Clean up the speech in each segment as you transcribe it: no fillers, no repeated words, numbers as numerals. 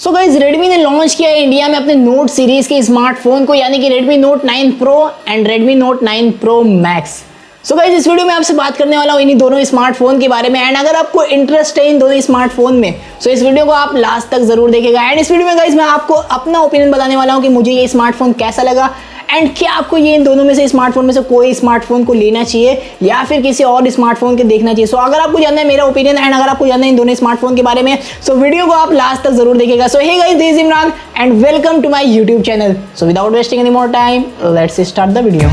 So guys Redmi ने launch किया है इंडिया में अपने नोट सीरीज के स्मार्टफोन को, यानी कि Redmi note 9 pro and Redmi note 9 pro max. So guys इस वीडियो में आपसे बात करने वाला हूँ इन्हीं दोनों स्मार्टफोन के बारे में। एंड अगर आपको इंटरेस्ट है इन दोनों स्मार्टफोन में सो इस वीडियो को आप लास्ट तक जरूर देखेगा। एंड इस वीडियो में गाइस मैं आपको अपना ओपिनियन बताने वाला हूँ कि मुझे ये स्मार्टफोन कैसा लगा एंड क्या आपको ये इन दोनों में से स्मार्टफोन में से कोई स्मार्टफोन को लेना चाहिए या फिर किसी और स्मार्टफोन के देखना चाहिए। सो अगर आपको जानना है मेरा ओपिनियन एंड अगर आपको जानना है इन दोनों स्मार्टफोन के बारे में सो वीडियो को आप लास्ट तक जरूर देखेगा। So hey guys, this is Imran and welcome to my YouTube channel. So without wasting any more time let's start the video.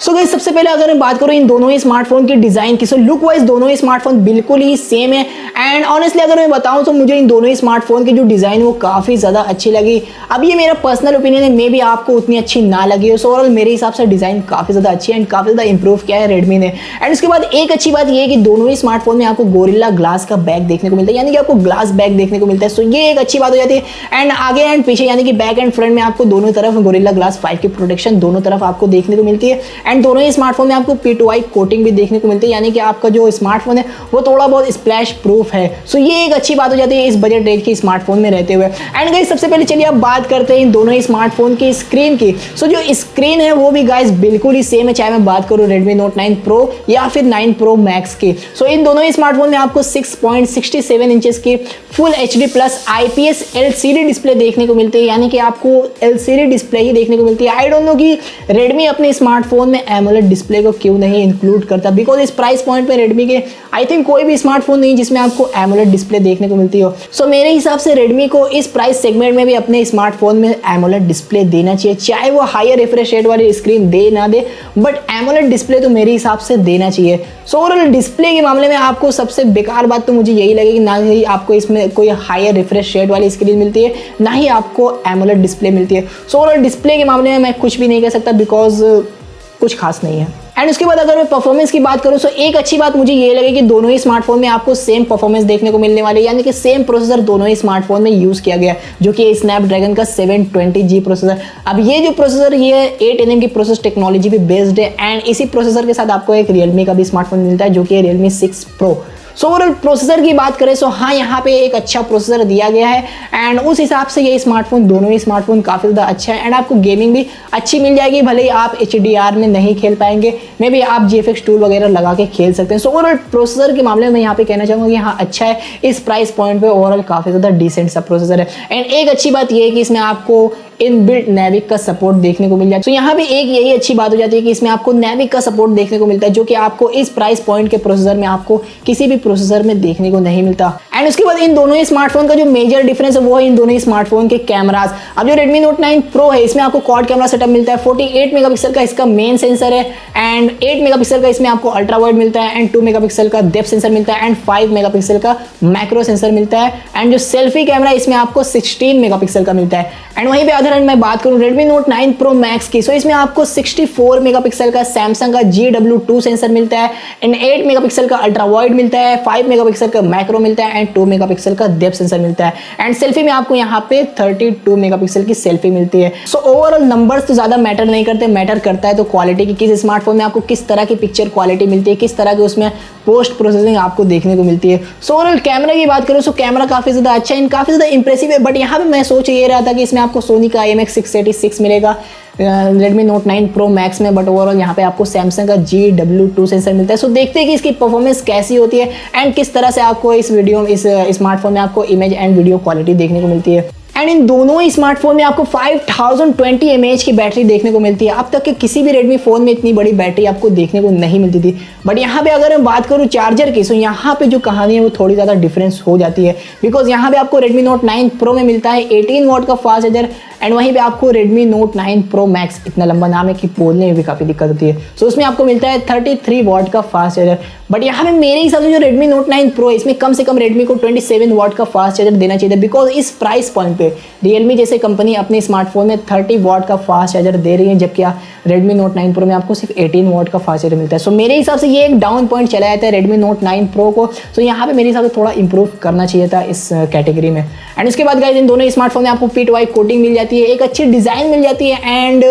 So guys सबसे पहले अगर मैं बात करूं इन दोनों ही स्मार्टफोन की डिजाइन की, सो लुक वाइज दोनों ही स्मार्टफोन बिल्कुल ही सेम है। एंड ऑनेस्टली अगर मैं बताऊं तो मुझे इन दोनों ही स्मार्टफोन की जो डिजाइन वो काफी ज्यादा अच्छी लगी। अब ये मेरा पर्सनल ओपिनियन है, मे भी आपको उतनी अच्छी ना लगी हो। सो ओवरऑल मेरे हिसाब से डिजाइन काफी ज्यादा अच्छी है एंड काफी ज्यादा इंप्रूव किया है रेडमी ने। एंड उसके बाद एक अच्छी बात ये है कि दोनों ही स्मार्टफोन में आपको गोरिल्ला ग्लास का बैक देखने को मिलता है, यानी कि आपको ग्लास बैक देखने को मिलता है। सो ये एक अच्छी बात हो जाती है। एंड आगे एंड पीछे यानी कि बैक एंड फ्रंट में आपको दोनों तरफ गोरिल्ला ग्लास 5 की प्रोटेक्शन दोनों तरफ आपको देखने को मिलती है। एंड दोनों ही स्मार्टफोन में आपको P2I कोटिंग भी देखने को मिलती है, यानी कि आपका जो स्मार्टफोन है वो थोड़ा बहुत स्प्लैश प्रूफ है। सो ये एक अच्छी बात हो जाती है इस बजट रेंज के स्मार्टफोन में रहते हुए। एंड गाइस सबसे पहले चलिए अब बात करते हैं इन दोनों ही स्मार्टफोन की स्क्रीन की। सो जो स्क्रीन है वो भी गाइस बिल्कुल ही सेम है, चाहे मैं बात करूं रेडमी नोट 9 प्रो या फिर 9 प्रो मैक्स की। सो इन दोनों ही स्मार्टफोन में आपको 6.67 इंचेस की full HD plus IPS LCD display देखने को मिलती है, यानी कि आपको LCD डिस्प्ले ही देखने को मिलती है। आई डोंट नो कि रेडमी अपने स्मार्टफोन में एमोलेड डिस्प्ले को क्यों नहीं इंक्लूड करता, बिकॉज इस प्राइस पॉइंट पे रेडमी के आई थिंक कोई भी स्मार्टफोन नहीं जिसमें आपको एमोलेड डिस्प्ले देखने को मिलती हो। सो मेरे हिसाब से रेडमी को इस प्राइस सेगमेंट में भी अपने स्मार्टफोन में एमोलेड डिस्प्ले देना चाहिए, चाहे वो हायर रिफ्रेश रेट वाली स्क्रीन दे ना दे, बट एमोलेड डिस्प्ले तो मेरे हिसाब से देना चाहिए। सो ओवरऑल डिस्प्ले के मामले में आपको सबसे बेकार बात तो मुझे यही लगेगी, ना ही आपको इसमें कोई हायर रिफ्रेश रेट वाली स्क्रीन मिलती है, ना ही आपको एमोलेड डिस्प्ले मिलती है। सो ओवरऑल डिस्प्ले के मामले में मैं कुछ भी नहीं कह सकता, बिकॉज कुछ खास नहीं है। एंड उसके बाद अगर मैं परफॉर्मेंस की बात करूं तो एक अच्छी बात मुझे ये लगी कि दोनों ही स्मार्टफोन में आपको सेम परफॉर्मेंस देखने को मिलने वाली है, यानी कि सेम प्रोसेसर दोनों ही स्मार्टफोन में यूज किया गया है, जो कि स्नैपड्रैगन का 720G प्रोसेसर। अब ये जो प्रोसेसर ये 8nm की प्रोसेस टेक्नोलॉजी पे बेस्ड है। एंड इसी प्रोसेसर के साथ आपको एक रियलमी का भी स्मार्टफोन मिलता है, जो कि Realme 6 pro. So overall processor की बात करें तो हाँ, यहाँ पे एक अच्छा प्रोसेसर दिया गया है एंड उस हिसाब से ये स्मार्टफोन दोनों ही स्मार्टफोन काफ़ी ज़्यादा अच्छा है। एंड आपको गेमिंग भी अच्छी मिल जाएगी, भले ही आप HDR में नहीं खेल पाएंगे, मे भी आप GFX टूल वगैरह लगा के खेल सकते हैं। सो ओवरऑल प्रोसेसर के मामले में मैं यहाँ पे कहना चाहूँगा कि हाँ अच्छा है, इस प्राइस पॉइंट पे ओवरऑल काफ़ी ज़्यादा डिसेंट सा प्रोसेसर है। एंड एक अच्छी बात ये है कि इसमें आपको इनबिल्ट नेविक का सपोर्ट देखने को मिल जाए। तो यहाँ भी एक यही अच्छी बात हो जाती है कि इसमें आपको नेविक का सपोर्ट देखने को मिलता है, जो कि आपको इस प्राइस पॉइंट के प्रोसेसर में आपको किसी भी प्रोसेसर में देखने को नहीं मिलता। एंड उसके बाद इन दोनों ही स्मार्टफोन का जो मेजर डिफरेंस है वो है इन दोनों ही स्मार्टफोन के कैमराज। अब जो रेडमी नोट 9 प्रो है इसमें आपको क्वाड कैमरा सेटअप मिलता है, 48 मेगापिक्सल का इसका मेन सेंसर है एंड 8 मेगापिक्सल का इसमें आपको अल्ट्रा वाइड मिलता है एंड 2 मेगापिक्सल का डेप्थ सेंसर मिलता है एंड 5 मेगापिक्सल का मैक्रो सेंसर मिलता है। एंड जो सेल्फी कैमरा इसमें आपको 16 मेगापिक्सल का मिलता है। एंड वहीं पे अदर एंड मैं बात करूं रेडमी नोट 9 प्रो मैक्स की, सो इसमें आपको 64 मेगापिक्सल का सैमसंग का GW2 सेंसर मिलता है एंड 8 मेगापिक्सल का अल्ट्रा वाइड मिलता है, 5 मेगापिक्सल का मैक्रो मिलता है एंड 2 मेगापिक्सल का डेप्थ सेंसर मिलता है। एंड सेल्फी में आपको यहाँ पे 32 मेगापिक्सल की सेल्फी मिलती है। सो ओवरऑल नंबर्स तो ज्यादा मैटर नहीं करते, मैटर करता है तो क्वालिटी की, किस स्मार्टफोन में आपको किस तरह की पिक्चर क्वालिटी मिलती है, किस तरह की उसमें पोस्ट प्रोसेसिंग आपको देखने को मिलती है। सो ओवरऑल कैमरा की बात करूँ तो कैमरा काफी ज्यादा अच्छा है, काफी ज्यादा इंप्रेसिव है। बट यहाँ पे मैं सोच ये रहा था कि इसमें आपको सोनी का IMX686 मिलेगा रेडमी नोट 9 प्रो मैक्स में, बट ओवरऑल यहाँ पे आपको सैमसंग का GW2 सेंसर मिलता है। सो देखते हैं कि इसकी परफॉर्मेंस कैसी होती है एंड किस तरह से आपको इस वीडियो इस स्मार्टफोन में आपको इमेज एंड वीडियो क्वालिटी देखने को मिलती है। एंड इन दोनों ही स्मार्टफोन में आपको 5020 mAh की बैटरी देखने को मिलती है। अब तक के किसी भी रेडमी फोन में इतनी बड़ी बैटरी आपको देखने को नहीं मिलती थी। बट यहाँ पे अगर मैं बात करूँ चार्जर की, सो यहाँ पे जो कहानी है वो थोड़ी ज़्यादा डिफरेंस हो जाती है, बिकॉज यहाँ पे आपको रेडमी नोट 9 प्रो में मिलता है 18 वॉट का फास्ट चार्जर एंड वहीं पे आपको रेडमी नोट 9 प्रो मैक्स, इतना लंबा नाम है कि बोलने में भी काफ़ी दिक्कत होती है, सो उसमें आपको मिलता है 33 वॉट का फास्ट चार्जर। बट यहाँ पे मेरे हिसाब से जो Redmi Note 9 Pro है इसमें कम से कम Redmi को 27 वाट का फास्ट चार्जर देना चाहिए था, बिकॉज इस प्राइस पॉइंट पे Realme जैसे कंपनी अपने स्मार्टफोन में 30 वाट का फास्ट चार्जर दे रही है, जबकि Redmi Note 9 Pro में आपको सिर्फ 18 वाट का फास्ट चार्जर मिलता है। सो मेरे हिसाब से ये एक डाउन पॉइंट चला जाता है Redmi Note 9 Pro को। सो यहाँ पे मेरे हिसाब से थोड़ा इंप्रूव करना चाहिए था इस कैटेगरी में। एंड उसके बाद गाइस इन दोनों स्मार्टफोन में आपको P2i कोटिंग मिल जाती है, एक अच्छी डिजाइन मिल जाती है and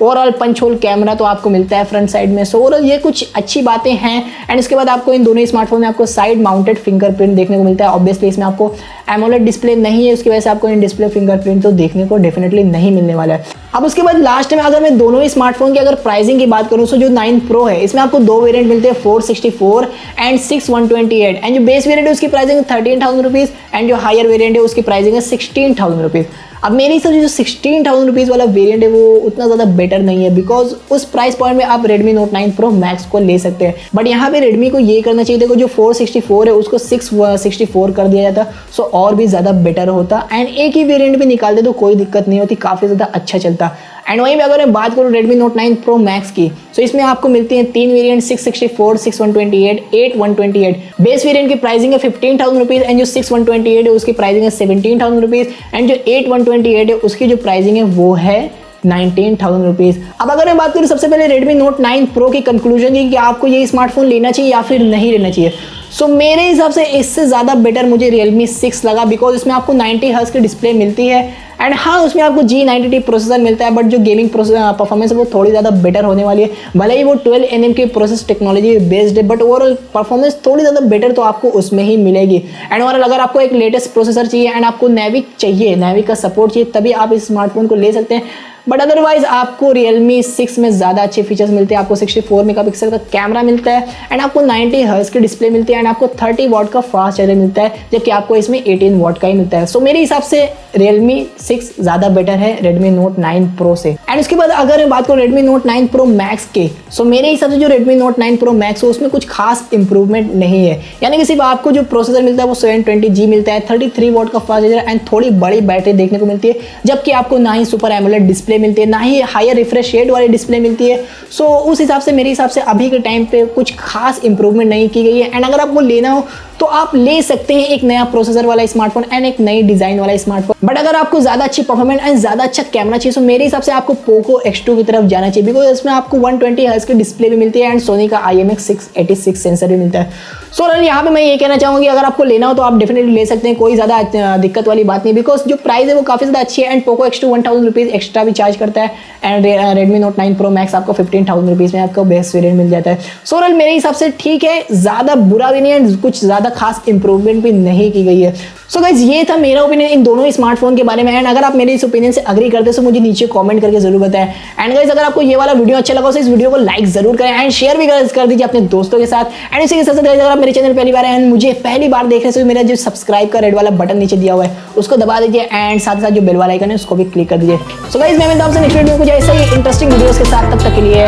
overall punch hole camera तो आपको मिलता है फ्रंट साइड में। सो ओवरऑल ये कुछ अच्छी बातें हैं। एंड उसके बाद आपको इन दोनों स्मार्टफोन में आपको साइड माउंटेड फिंगरप्रिंट देखने को मिलता है। ऑब्वियसली इसमें आपको एमोलेड डिस्प्ले नहीं है, उसकी वजह से आपको इन डिस्प्ले फिंगरप्रिंट तो देखने को डेफिनेटली नहीं मिलने वाला है। अब उसके बाद लास्ट में अगर मैं दोनों ही स्मार्टफोन की अगर प्राइसिंग की बात करूं तो जो 9 Pro है इसमें आपको दो वेरिएंट मिलते हैं 464 एंड 6128 एंड जो बेस वेरिएंट है उसकी प्राइसिंग है 13,000 रुपीज़ एंड जो हायर वेरिएंट है उसकी प्राइसिंग है 16,000 रुपीज़। अब मेरे हिसाब से जो 16,000 रुपीज़ वाला वेरिएंट है वो उतना ज़्यादा बेटर नहीं है, बिकॉज उस प्राइस पॉइंट में आप Redmi Note 9 Pro Max को ले सकते हैं। बट यहाँ पे Redmi को ये करना चाहिए था, जो 464 है उसको 664 कर दिया जाता, सो और भी ज़्यादा बेटर होता एंड एक ही वेरिएंट पे निकालते तो कोई दिक्कत नहीं होती, काफ़ी ज़्यादा अच्छा चलता। एंड वहीं पे अगर मैं बात करूँ Redmi Note 9 Pro Max की, तो इसमें आपको मिलती हैं तीन वेरिएंट 664, 6128, 8128। बेस वेरिएंट की प्राइसिंग है 15,000 रुपीज़ एंड जो 6128 है उसकी प्राइसिंग है 17,000 रुपीज़ एंड जो 8128 है उसकी जो प्राइसिंग है वो है 19,000 रुपीज़। अब अगर मैं बात करूँ सबसे पहले Redmi Note 9 Pro की कंक्लूजन की कि आपको ये स्मार्टफोन लेना चाहिए या फिर नहीं लेना चाहिए, सो मेरे हिसाब से इससे ज़्यादा बेटर मुझे Realme 6 लगा, बिकॉज इसमें आपको 90 हर्ट्ज की डिस्प्ले मिलती है एंड हाँ उसमें आपको G90T प्रोसेसर मिलता है, बट जो गेमिंग परफॉर्मेंस है वो थोड़ी ज़्यादा बेटर होने वाली है। भले ही वो 12 nm के प्रोसेस टेक्नोलॉजी बेस्ड है, बट ओवरऑल परफॉर्मेंस थोड़ी ज़्यादा बेटर तो आपको उसमें ही मिलेगी। एंड ओवरऑल अगर आपको एक लेटेस्ट प्रोसेसर चाहिए एंड आपको नेविक चाहिए, नेविक का सपोर्ट चाहिए, तभी आप इस स्मार्टफोन को ले सकते हैं। बट अदरवाइज आपको Realme 6 में ज़्यादा अच्छे फीचर्स मिलते हैं। आपको 64 मेगापिक्सल का कैमरा मिलता है एंड आपको 90 हर्ट्ज की डिस्प्ले मिलती है एंड आपको 30 वाट का फास्ट चार्जर मिलता है, जबकि आपको इसमें 18 वाट का ही मिलता है। सो मेरे हिसाब से Realme 6 ज़्यादा बेटर है Redmi Note 9 Pro से। एंड उसके बाद अगर मैं बात करूँ Redmi Note 9 Pro Max के, सो मेरे हिसाब से जो Redmi Note 9 Pro Max है उसमें कुछ खास इंप्रूवमेंट नहीं है, यानी कि सिर्फ आपको जो प्रोसेसर मिलता है वो 720G मिलता है, 33 वाट का फास्ट चार्जर एंड थोड़ी बड़ी बैटरी देखने को मिलती है, जबकि आपको ना ही सुपर एमोलेड डिस्प्ले मिलती है, ना ही हायर रिफ्रेश रेट वाली डिस्प्ले मिलती है। सो उस हिसाब से मेरे हिसाब से अभी के टाइम पे कुछ खास इंप्रूवमेंट नहीं की गई है। एंड अगर आपको लेना हो तो आप ले सकते हैं एक नया प्रोसेसर वाला स्मार्टफोन एंड एक नई डिजाइन वाला स्मार्टफोन। बट अगर आपको ज्यादा अच्छी परफॉर्मेंस एंड ज्यादा अच्छा कैमरा चाहिए तो मेरे हिसाब से आपको पोको X2 की तरफ जाना चाहिए, बिकॉज इसमें आपको 120 हर्ट्ज की डिस्प्ले भी मिलती है एंड सोनी का IMX686 सेंसर भी मिलता है। सो यहाँ पे मैं ये कहना चाहूँगी अगर आपको लेना हो तो आप डेफिनेटली ले सकते हैं, कोई ज़्यादा दिक्कत वाली बात नहीं, बिकॉज जो प्राइस है वो काफ़ी ज़्यादा अच्छी है and Poco X2 1000 rupees extra भी चार्ज करता है and Redmi Note 9 Pro Max आपको 15,000 रुपीज़ में आपको बेस्ट वेरिएंट मिल जाता है। सो मेरे हिसाब से ठीक है, ज़्यादा बुरा भी नहीं है, कुछ ज़्यादा खास इंप्रूवमेंट भी नहीं की गई है। सो गाइज ये था मेरा ओपिनियन इन दोनों स्मार्टफोन के बारे में एंड अगर आप मेरे इस ओपिनियन से अग्री करते तो मुझे नीचे कमेंट करके जरूर बताएं। एंड गाइज अगर आपको ये वाला वीडियो अच्छा लगा तो इस वीडियो को लाइक जरूर करें एंड शेयर भी कर दीजिए अपने दोस्तों के साथ। एंड इसी के साथ अगर आप मेरे चैनल पहली बार हैं, मुझे पहली बार देख रहे हैं, तो मेरा जो सब्सक्राइब का रेड वाला बटन नीचे दिया हुआ है उसको दबा दीजिए एंड साथ ही साथ जो बेल वाला आइकन है उसको भी क्लिक कर दीजिए। सो गाइज मैं मिलता हूं आपसे नेक्स्ट वीडियो में कुछ ऐसा ही इंटरेस्टिंग वीडियोस के साथ, तब तक के लिए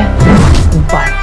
बाय।